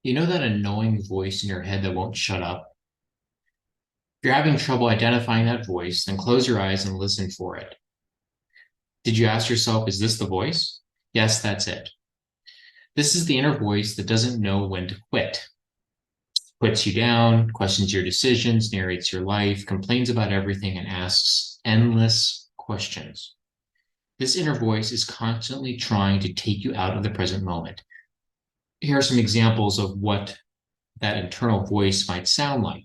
You know that annoying voice in your head that won't shut up? If you're having trouble identifying that voice, then close your eyes and listen for it. Did you ask yourself, is this the voice? Yes, that's it. This is the inner voice that doesn't know when to quit. Puts you down, questions your decisions, narrates your life, complains about everything, and asks endless questions. This inner voice is constantly trying to take you out of the present moment. Here are some examples of what that internal voice might sound like.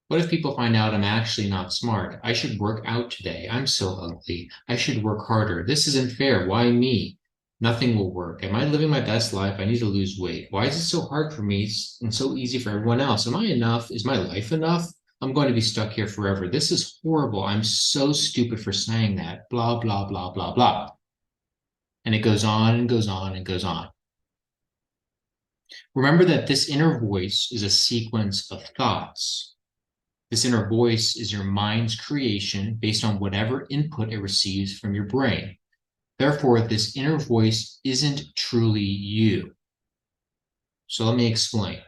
What if people find out I'm actually not smart? I should work out today. I'm so ugly. I should work harder. This isn't fair. Why me? Nothing will work. Am I living my best life? I need to lose weight. Why is it so hard for me and so easy for everyone else? Am I enough? Is my life enough? I'm going to be stuck here forever. This is horrible. I'm so stupid for saying that. Blah, blah, blah, blah, blah. And it goes on and goes on and goes on. Remember that this inner voice is a sequence of thoughts. This inner voice is your mind's creation based on whatever input it receives from your brain. Therefore, this inner voice isn't truly you. So let me explain.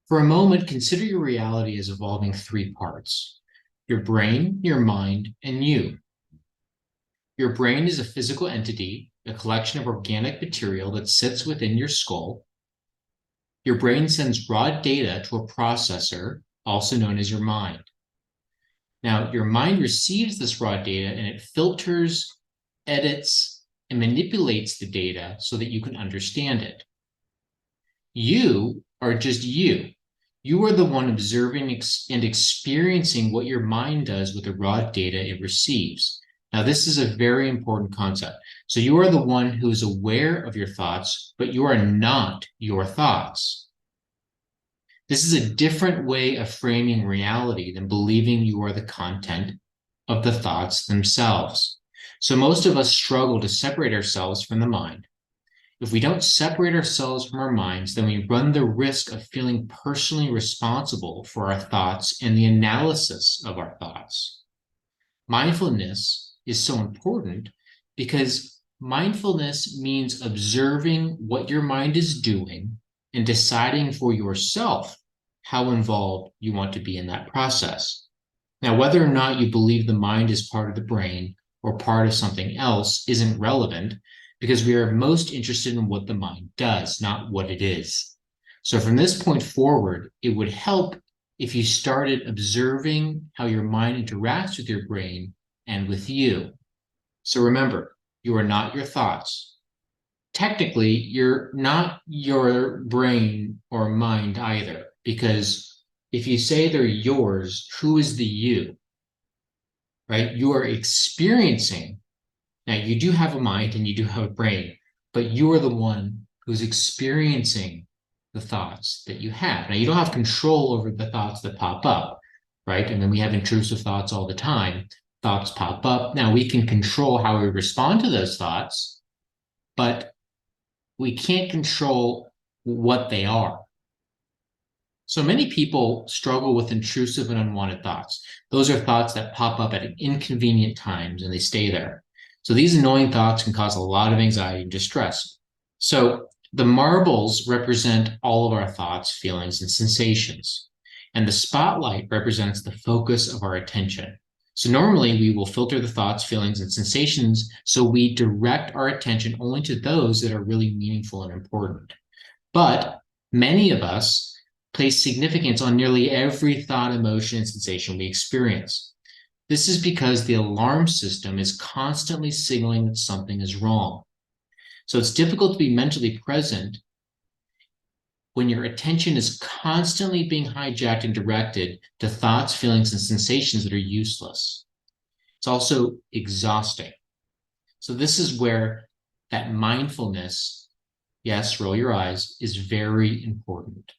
For a moment, consider your reality as evolving three parts: your brain, your mind, and you. Your brain is a physical entity, a collection of organic material that sits within your skull. Your brain sends raw data to a processor, also known as your mind. Now, your mind receives this raw data and it filters, edits, and manipulates the data so that you can understand it. You are just you. You are the one observing and experiencing what your mind does with the raw data it receives. Now, this is a very important concept. So you are the one who is aware of your thoughts, but you are not your thoughts. This is a different way of framing reality than believing you are the content of the thoughts themselves. So most of us struggle to separate ourselves from the mind. If we don't separate ourselves from our minds, then we run the risk of feeling personally responsible for our thoughts and the analysis of our thoughts. Mindfulness is so important because mindfulness means observing what your mind is doing and deciding for yourself how involved you want to be in that process. Now, whether or not you believe the mind is part of the brain or part of something else isn't relevant, because we are most interested in what the mind does, not what it is. So from this point forward, it would help if you started observing how your mind interacts with your brain and with you. So remember, you are not your thoughts. Technically, you're not your brain or mind either, because if you say they're yours, who is the you, right? You are experiencing. Now, you do have a mind and you do have a brain, but you are the one who's experiencing the thoughts that you have. Now, you don't have control over the thoughts that pop up, right? And then we have intrusive thoughts all the time. Thoughts pop up. Now, we can control how we respond to those thoughts, but we can't control what they are. So many people struggle with intrusive and unwanted thoughts. Those are thoughts that pop up at inconvenient times and they stay there. So these annoying thoughts can cause a lot of anxiety and distress. So the marbles represent all of our thoughts, feelings, and sensations. And the spotlight represents the focus of our attention. So normally we will filter the thoughts, feelings, and sensations so we direct our attention only to those that are really meaningful and important. But many of us place significance on nearly every thought, emotion, and sensation we experience. This is because the alarm system is constantly signaling that something is wrong. So it's difficult to be mentally present when your attention is constantly being hijacked and directed to thoughts, feelings, and sensations that are useless. It's also exhausting. So this is where that mindfulness, yes, roll your eyes, is very important.